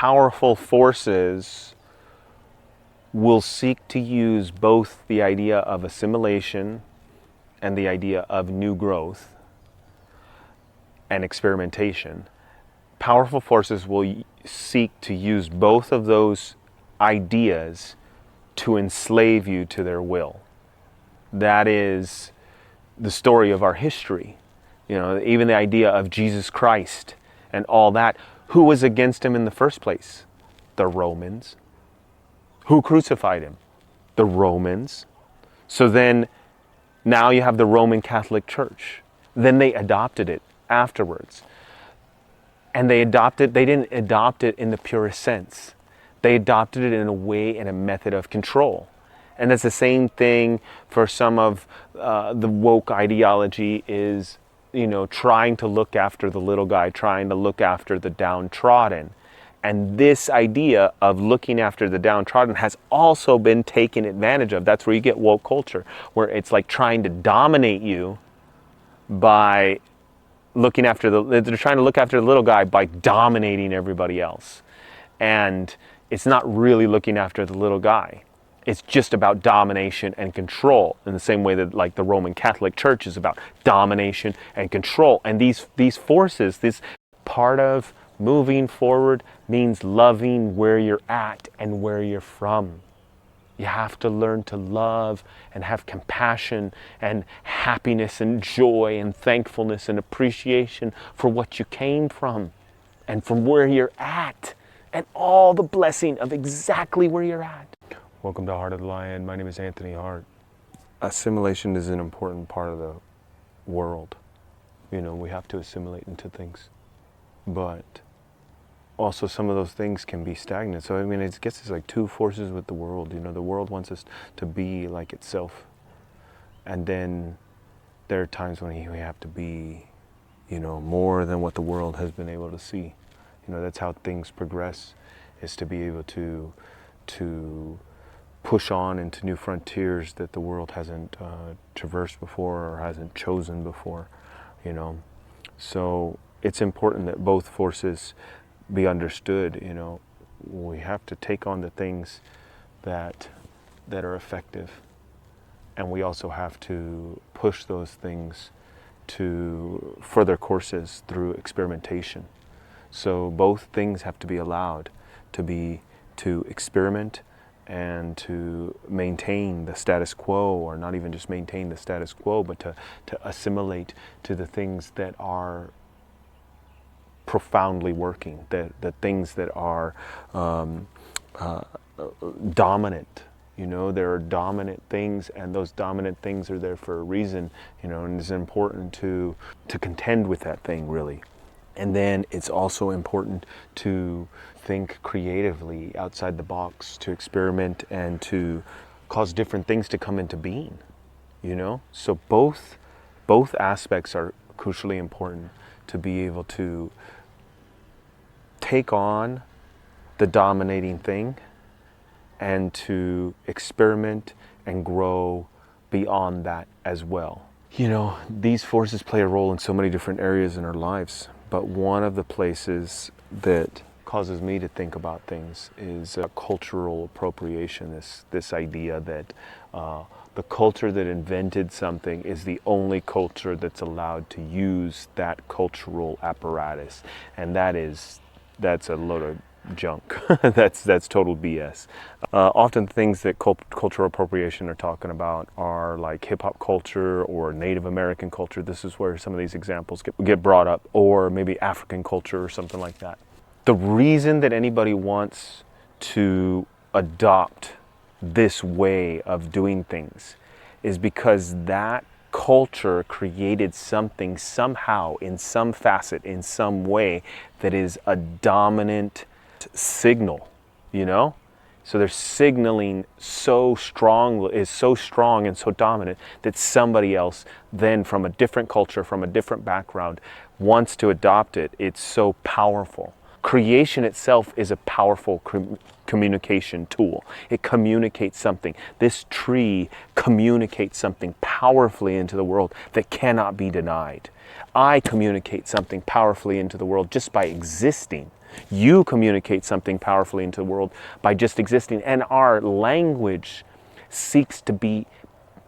powerful forces will seek to use both the idea of assimilation and the idea of new growth and experimentation. Powerful forces will seek to use both of those ideas to enslave you to their will. That is the story of our history. You know, even the idea of Jesus Christ and all that. Who was against him in the first place? The Romans. Who crucified him? The Romans. So then, now you have the Roman Catholic Church. Then they adopted it afterwards. And they didn't adopt it in the purest sense. They adopted it in a way, in a method of control. And that's the same thing for some of the woke ideology is, you know, trying to look after the little guy, trying to look after the downtrodden. And this idea of looking after the downtrodden has also been taken advantage of. That's where you get woke culture, where it's like trying to dominate you by looking after they're trying to look after the little guy by dominating everybody else. And it's not really looking after the little guy. It's just about domination and control, in the same way that like the Roman Catholic Church is about domination and control. And these forces, this part of moving forward means loving where you're at and where you're from. You have to learn to love and have compassion and happiness and joy and thankfulness and appreciation for what you came from and from where you're at and all the blessing of exactly where you're at. Welcome to Heart of the Lion. My name is Anthony Hart. Assimilation is an important part of the world. You know, we have to assimilate into things. But also some of those things can be stagnant. So I mean, I guess it's like two forces with the world. You know, the world wants us to be like itself. And then there are times when we have to be, you know, more than what the world has been able to see. You know, that's how things progress, is to be able to push on into new frontiers that the world hasn't traversed before or hasn't chosen before, you know. So it's important that both forces be understood. You know, we have to take on the things that are effective, and we also have to push those things to further courses through experimentation. So both things have to be allowed to experiment and to maintain the status quo, or not even just maintain the status quo, but to assimilate to the things that are profoundly working, the things that are dominant. You know, there are dominant things, and those dominant things are there for a reason, you know, and it's important to contend with that thing, really. And then it's also important to think creatively outside the box, to experiment and to cause different things to come into being, you know? So both aspects are crucially important to be able to take on the dominating thing and to experiment and grow beyond that as well. You know, these forces play a role in so many different areas in our lives, but one of the places that causes me to think about things is cultural appropriation, this idea that the culture that invented something is the only culture that's allowed to use that cultural apparatus, and that's a load of junk. that's total BS. Often things that cultural appropriation are talking about are like hip-hop culture or Native American culture. This is where some of these examples get brought up, or maybe African culture or something like that. The reason that anybody wants to adopt this way of doing things is because that culture created something somehow, in some facet, in some way, that is a dominant signal, you know? So they're signaling so strong and so dominant that somebody else then, from a different culture, from a different background, wants to adopt it. It's so powerful. Creation itself is a powerful communication tool. It communicates something. This tree communicates something powerfully into the world that cannot be denied. I communicate something powerfully into the world just by existing. You communicate something powerfully into the world by just existing. And our language seeks to be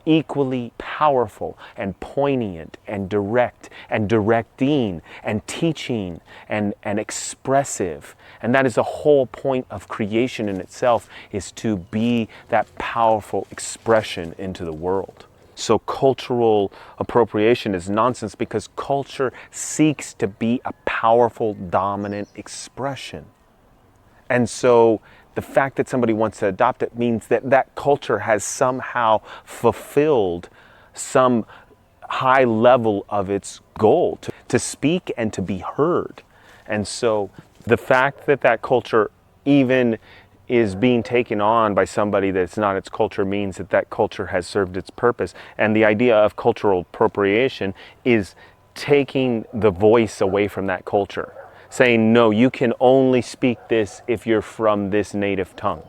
equally powerful and poignant and direct and directing and teaching and expressive. And that is the whole point of creation in itself, is to be that powerful expression into the world. So cultural appropriation is nonsense, because culture seeks to be a powerful, dominant expression. And so the fact that somebody wants to adopt it means that that culture has somehow fulfilled some high level of its goal, to speak and to be heard. And so the fact that that culture even is being taken on by somebody that's not its culture means that that culture has served its purpose. And the idea of cultural appropriation is taking the voice away from that culture, saying, no, you can only speak this if you're from this native tongue,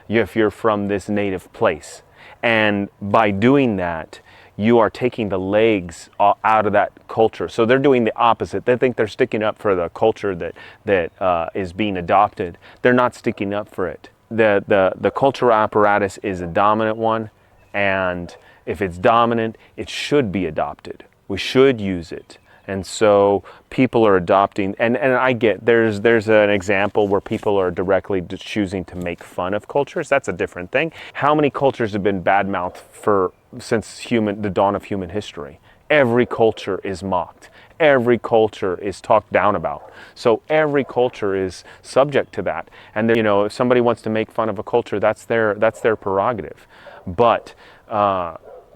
if you're from this native place. And by doing that, you are taking the legs out of that culture. So they're doing the opposite. They think they're sticking up for the culture that is being adopted. They're not sticking up for it. The cultural apparatus is a dominant one, and if it's dominant, it should be adopted. We should use it. And so people are adopting, and I get there's an example where people are directly choosing to make fun of cultures. That's a different thing. How many cultures have been badmouthed since the dawn of human history? Every culture is mocked. Every culture is talked down about. So every culture is subject to that. And if somebody wants to make fun of a culture, that's their prerogative. But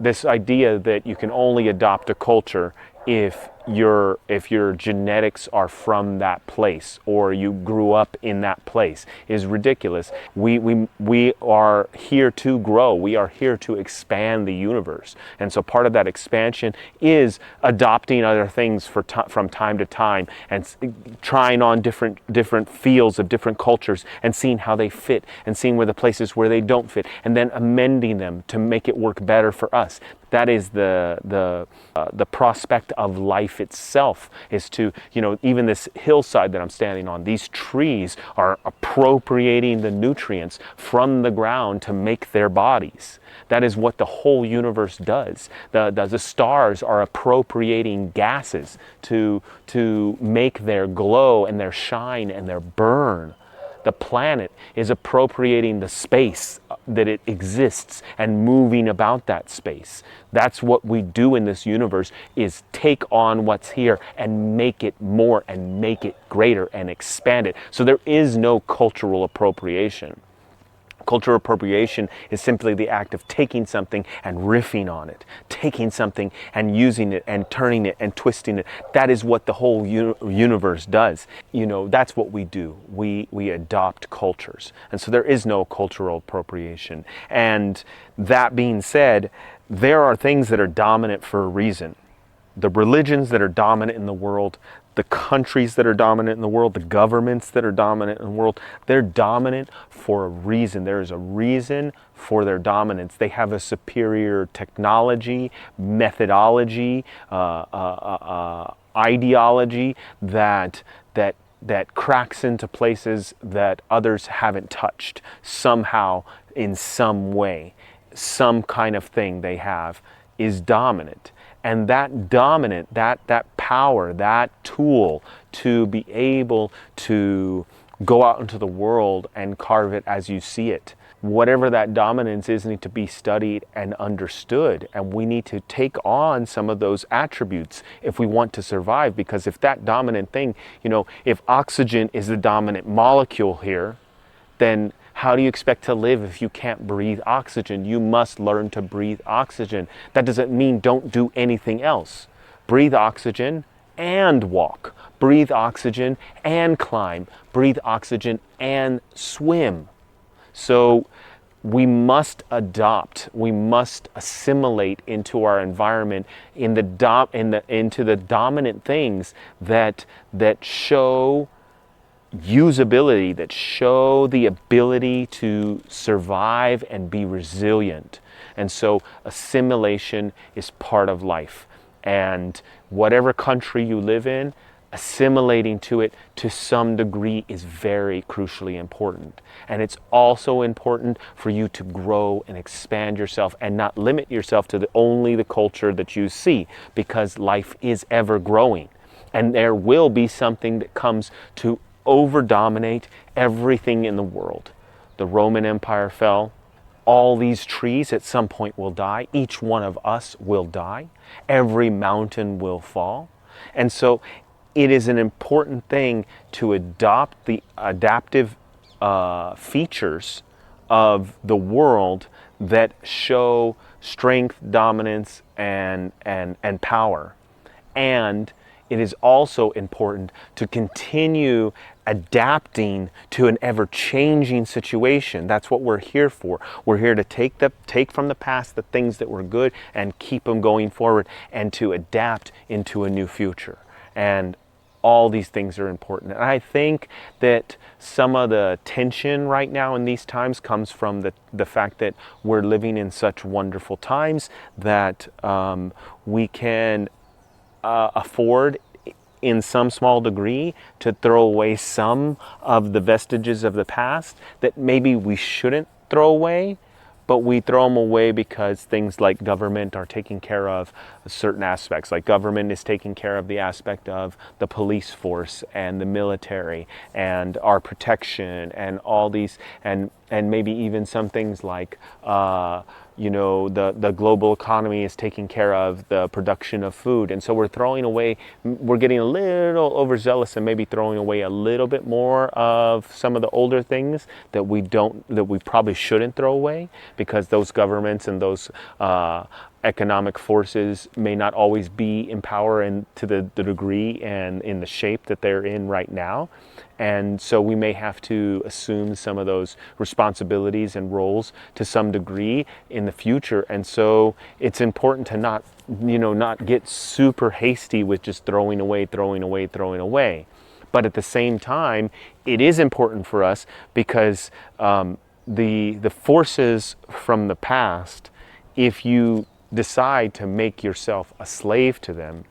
this idea that you can only adopt a culture if your genetics are from that place, or you grew up in that place, is ridiculous. We are here to grow. We are here to expand the universe. And so part of that expansion is adopting other things from time to time, and trying on different fields of different cultures and seeing how they fit, and seeing where the places where they don't fit, and then amending them to make it work better for us. That is the prospect of life itself, is to, even this hillside that I'm standing on, these trees are appropriating the nutrients from the ground to make their bodies. That is what the whole universe does. The stars are appropriating gases to make their glow and their shine and their burn. The planet is appropriating the space that it exists and moving about that space. That's what we do in this universe, is take on what's here and make it more and make it greater and expand it. So there is no cultural appropriation. Cultural appropriation is simply the act of taking something and riffing on it, taking something and using it and turning it and twisting it. That is what the whole universe does. That's what we do. We adopt cultures. And so there is no cultural appropriation. And that being said, there are things that are dominant for a reason. The religions that are dominant in the world, the countries that are dominant in the world, the governments that are dominant in the world, they're dominant for a reason. There is a reason for their dominance. They have a superior technology, methodology, ideology that cracks into places that others haven't touched somehow, in some way. Some kind of thing they have is dominant. And that dominant, that power, that tool to be able to go out into the world and carve it as you see it. Whatever that dominance is needs to be studied and understood. And we need to take on some of those attributes if we want to survive. Because if that dominant thing, if oxygen is the dominant molecule here, then how do you expect to live if you can't breathe oxygen? You must learn to breathe oxygen. That doesn't mean don't do anything else. Breathe oxygen and walk. Breathe oxygen and climb. Breathe oxygen and swim. So we must adopt, we must assimilate into our environment into the dominant things that show usability, that show the ability to survive and be resilient. And so assimilation is part of life. And whatever country you live in, assimilating to it to some degree is very crucially important. And it's also important for you to grow and expand yourself and not limit yourself to only the culture that you see, because life is ever growing. And there will be something that comes to over-dominate everything in the world. The Roman Empire fell. All these trees at some point will die. Each one of us will die. Every mountain will fall. And so it is an important thing to adopt the adaptive features of the world that show strength, dominance, and power. And it is also important to continue adapting to an ever-changing situation. That's what we're here for. We're here to take from the past the things that were good and keep them going forward, and to adapt into a new future. And all these things are important. And I think that some of the tension right now in these times comes from the fact that we're living in such wonderful times that we can afford in some small degree to throw away some of the vestiges of the past that maybe we shouldn't throw away, but we throw them away because things like government are taking care of certain aspects. Like government is taking care of the aspect of the police force and the military and our protection and all these, and maybe even some things like the global economy is taking care of the production of food. And so we're throwing away, we're getting a little overzealous and maybe throwing away a little bit more of some of the older things that we probably shouldn't throw away, because those governments and those economic forces may not always be in power and to the degree and in the shape that they're in right now. And so we may have to assume some of those responsibilities and roles to some degree in the future. And so it's important to not get super hasty with just throwing away. But at the same time, it is important for us because the forces from the past, if you decide to make yourself a slave to them,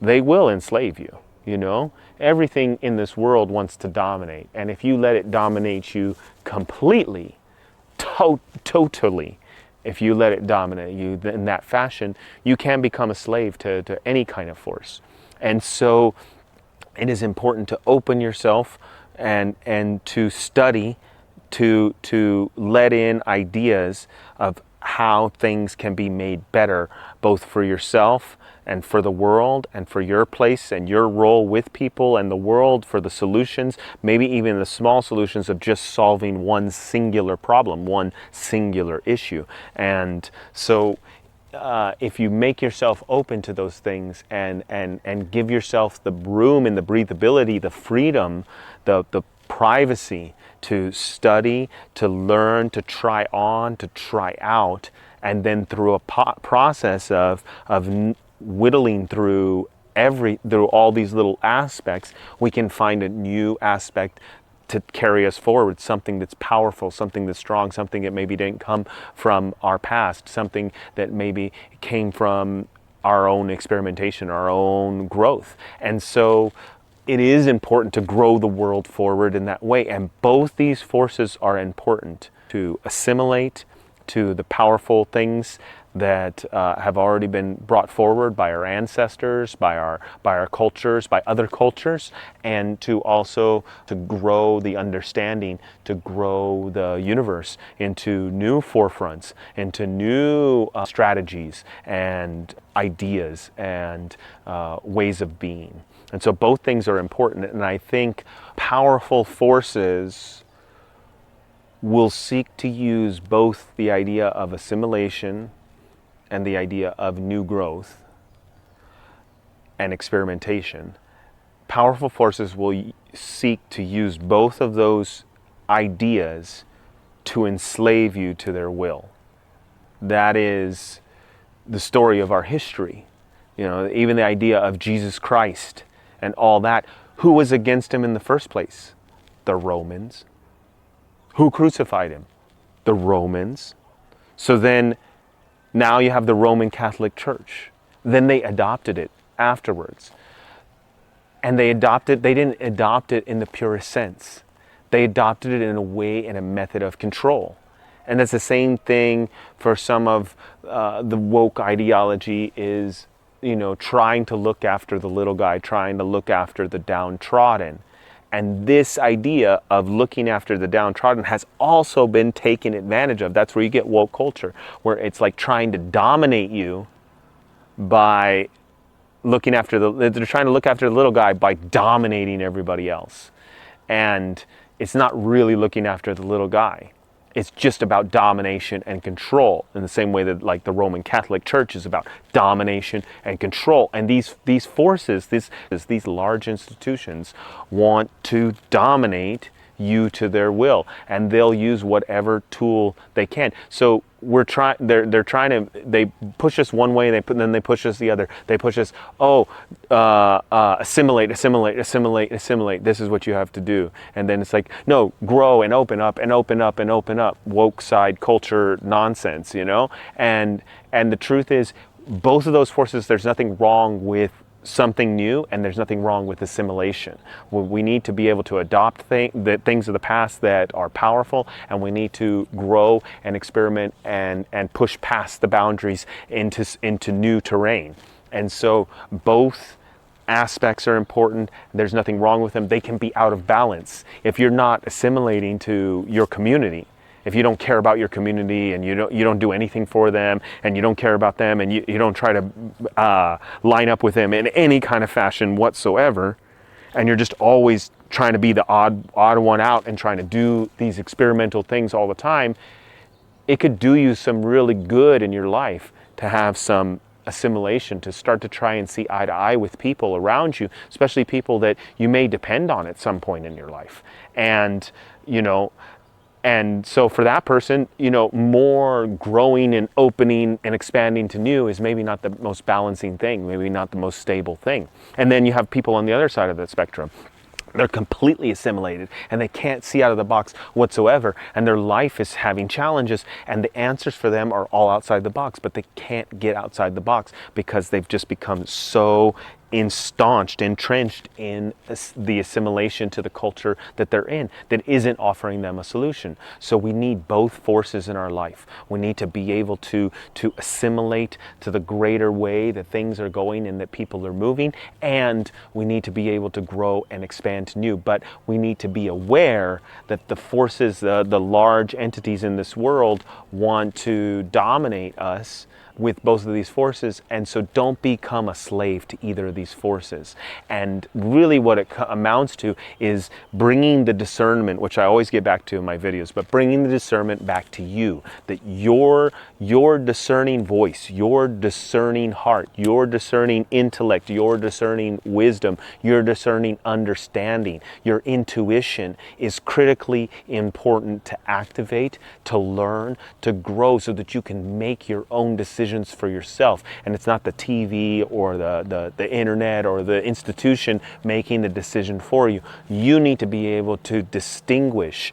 they will enslave you. Everything in this world wants to dominate. And if you let it dominate you completely, totally, if you let it dominate you in that fashion, you can become a slave to any kind of force. And so it is important to open yourself and to study, to let in ideas of how things can be made better, both for yourself and for the world and for your place and your role with people and the world, for the solutions, maybe even the small solutions of just solving one singular problem, one singular issue. And so if you make yourself open to those things and give yourself the room and the breathability, the freedom, the privacy to study, to learn, to try on, to try out, and then through a process of whittling through all these little aspects, we can find a new aspect to carry us forward, something that's powerful, something that's strong, something that maybe didn't come from our past, something that maybe came from our own experimentation, our own growth. And so it is important to grow the world forward in that way. And both these forces are important: to assimilate to the powerful things that have already been brought forward by our ancestors, by our cultures, by other cultures, and to also to grow the understanding, to grow the universe into new forefronts, into new strategies and ideas and ways of being. And so both things are important. And I think powerful forces will seek to use both the idea of assimilation and the idea of new growth and experimentation. Powerful forces will seek to use both of those ideas to enslave you to their will. That is the story of our history. Even the idea of Jesus Christ and all that. Who was against him in the first place? The Romans. Who crucified him? The Romans. So then now you have the Roman Catholic Church. Then they adopted it afterwards. And they didn't adopt it in the purest sense. They adopted it in a way, in a method of control. And that's the same thing for some of the woke ideology is, trying to look after the little guy, trying to look after the downtrodden. And this idea of looking after the downtrodden has also been taken advantage of. That's where you get woke culture, where it's like trying to dominate you by they're trying to look after the little guy by dominating everybody else. And it's not really looking after the little guy. It's just about domination and control, in the same way that like the Roman Catholic Church is about domination and control. And these forces, these large institutions want to dominate you to their will, and they'll use whatever tool they can. So they're trying to, they push us one way, then they push us the other. They push us, assimilate. This is what you have to do. And then it's like, no, grow and open up. Woke side culture nonsense, And the truth is, both of those forces, there's nothing wrong with something new, and there's nothing wrong with assimilation. We need to be able to adopt the things of the past that are powerful, and we need to grow and experiment and push past the boundaries into new terrain. And so both aspects are important. There's nothing wrong with them. They can be out of balance. If you're not assimilating to your community, if you don't care about your community and you don't do anything for them, and you don't care about them, and you don't try to line up with them in any kind of fashion whatsoever, and you're just always trying to be the odd one out and trying to do these experimental things all the time, it could do you some really good in your life to have some assimilation, to start to try and see eye to eye with people around you, especially people that you may depend on at some point in your life. And so for that person, more growing and opening and expanding to new is maybe not the most balancing thing, maybe not the most stable thing. And then you have people on the other side of the spectrum. They're completely assimilated and they can't see out of the box whatsoever, and their life is having challenges, and the answers for them are all outside the box, but they can't get outside the box because they've just become so entrenched in the assimilation to the culture that they're in, that isn't offering them a solution. So we need both forces in our life. We need to be able to assimilate to the greater way that things are going and that people are moving, and we need to be able to grow and expand to new. But we need to be aware that the forces, the large entities in this world want to dominate us with both of these forces, and so don't become a slave to either of these forces. And really what it amounts to is bringing the discernment, which I always get back to in my videos, but bringing the discernment back to you, that your discerning voice, your discerning heart, your discerning intellect, your discerning wisdom, your discerning understanding, your intuition is critically important to activate, to learn, to grow, so that you can make your own decisions for yourself. And it's not the TV or the internet or the institution making the decision for you. You need to be able to distinguish,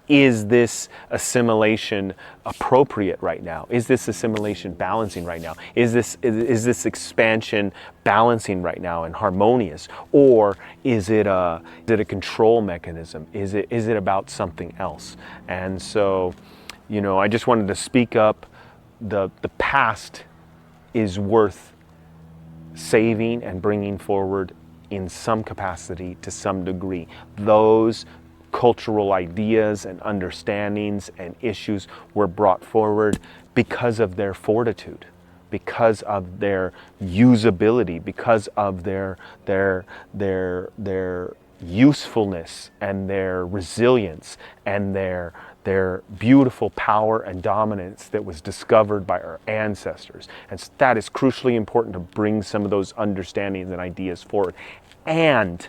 is this assimilation appropriate right now? Is this assimilation balancing right now? Is this expansion balancing right now and harmonious? Or is it a control mechanism? Is it about something else? And so, I just wanted to speak up. The past is worth saving and bringing forward in some capacity to some degree. Those cultural ideas and understandings and issues were brought forward because of their fortitude, because of their usability, because of their usefulness and their resilience and their beautiful power and dominance that was discovered by our ancestors. And that is crucially important, to bring some of those understandings and ideas forward. And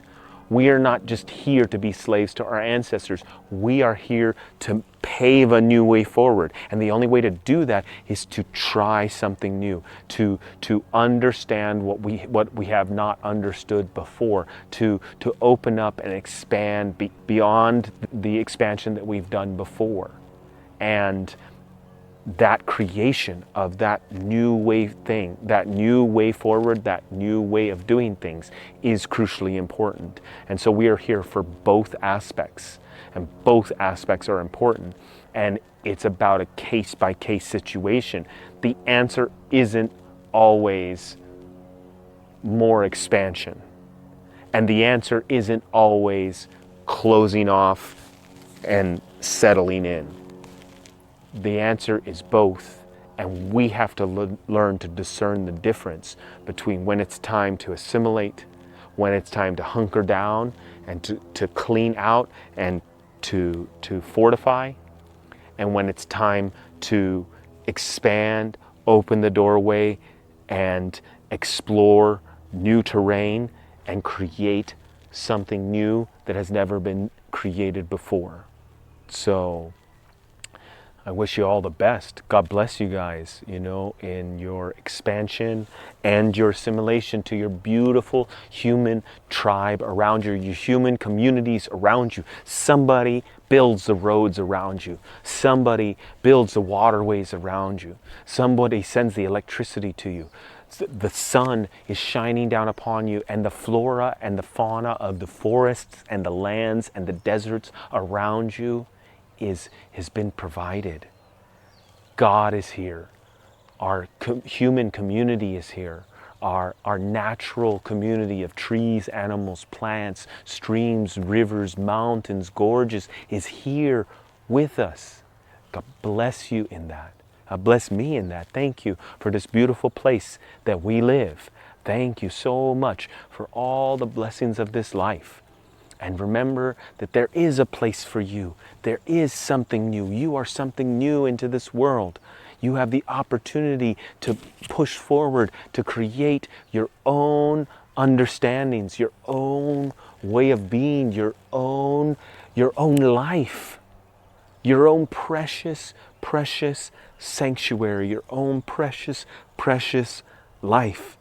we are not just here to be slaves to our ancestors. We are here to pave a new way forward. And the only way to do that is to try something new, to understand what we have not understood before, to open up and expand beyond the expansion that we've done before. And that creation of that new way thing, that new way forward, that new way of doing things is crucially important. And so we are here for both aspects, and both aspects are important. And it's about a case-by-case situation. The answer isn't always more expansion. And the answer isn't always closing off and settling in. The answer is both, and we have to learn to discern the difference between when it's time to assimilate, when it's time to hunker down and to clean out and to fortify, and when it's time to expand, open the doorway, and explore new terrain and create something new that has never been created before. So I wish you all the best. God bless you guys, in your expansion and your assimilation to your beautiful human tribe around you, your human communities around you. Somebody builds the roads around you. Somebody builds the waterways around you. Somebody sends the electricity to you. The sun is shining down upon you, and the flora and the fauna of the forests and the lands and the deserts around you has been provided. God is here. Our human community is here. Our natural community of trees, animals, plants, streams, rivers, mountains, gorges is here with us. God bless you in that. God bless me in that. Thank you for this beautiful place that we live. Thank you so much for all the blessings of this life. And remember that there is a place for you. There is something new. You are something new into this world. You have the opportunity to push forward, to create your own understandings, your own way of being, your own life, your own precious, precious sanctuary, your own precious, precious life.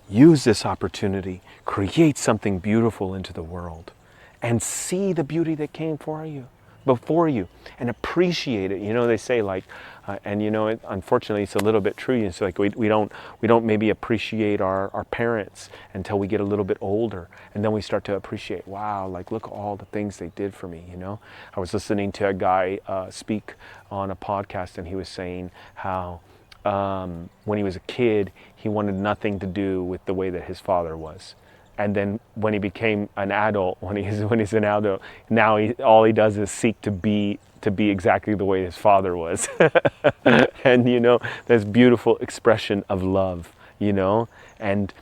Use this opportunity, create something beautiful into the world, and see the beauty that came before you, and appreciate it. They say unfortunately it's a little bit true. It's like we don't maybe appreciate our parents until we get a little bit older, and then we start to appreciate, wow, look at all the things they did for me. I was listening to a guy speak on a podcast, and he was saying how when he was a kid, he wanted nothing to do with the way that his father was. And then when he became an adult, when he's an adult, now all he does is seek to be exactly the way his father was. And this beautiful expression of love, and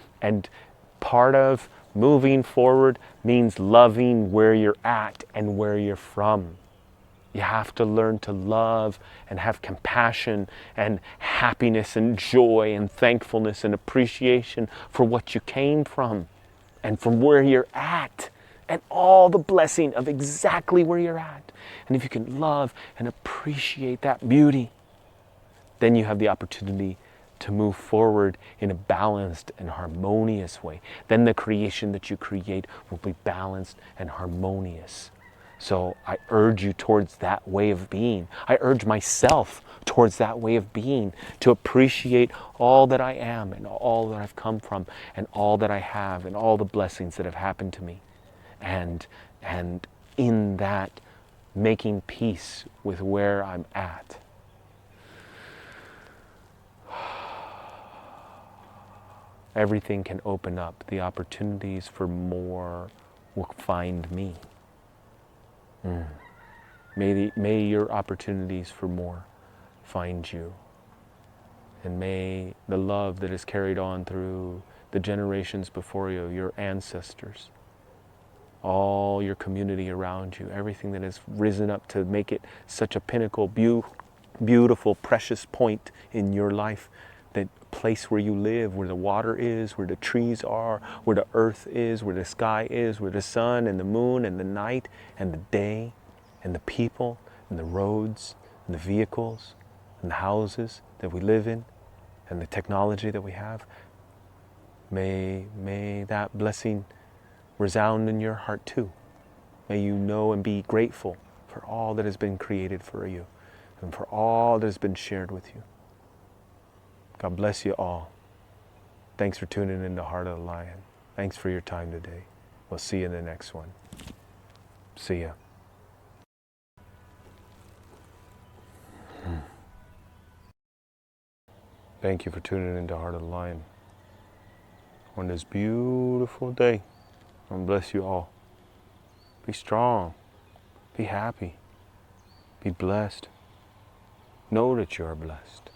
part of moving forward means loving where you're at and where you're from. You have to learn to love and have compassion and happiness and joy and thankfulness and appreciation for what you came from and from where you're at and all the blessing of exactly where you're at. And if you can love and appreciate that beauty, then you have the opportunity to move forward in a balanced and harmonious way. Then the creation that you create will be balanced and harmonious. So I urge you towards that way of being. I urge myself towards that way of being, to appreciate all that I am and all that I've come from and all that I have and all the blessings that have happened to me. And in that, making peace with where I'm at. Everything can open up. The opportunities for more will find me. May your opportunities for more find you. And may the love that is carried on through the generations before you, your ancestors, all your community around you, everything that has risen up to make it such a pinnacle, beautiful, precious point in your life, that place where you live, where the water is, where the trees are, where the earth is, where the sky is, where the sun and the moon and the night and the day and the people and the roads and the vehicles and the houses that we live in and the technology that we have. May that blessing resound in your heart too. May you know and be grateful for all that has been created for you. and for all that has been shared with you. God bless you all. Thanks for tuning in to Heart of the Lion. Thanks for your time today. We'll see you in the next one. See ya. Thank you for tuning in to Heart of the Lion on this beautiful day. God bless you all. Be strong. Be happy. Be blessed. Know that you are blessed.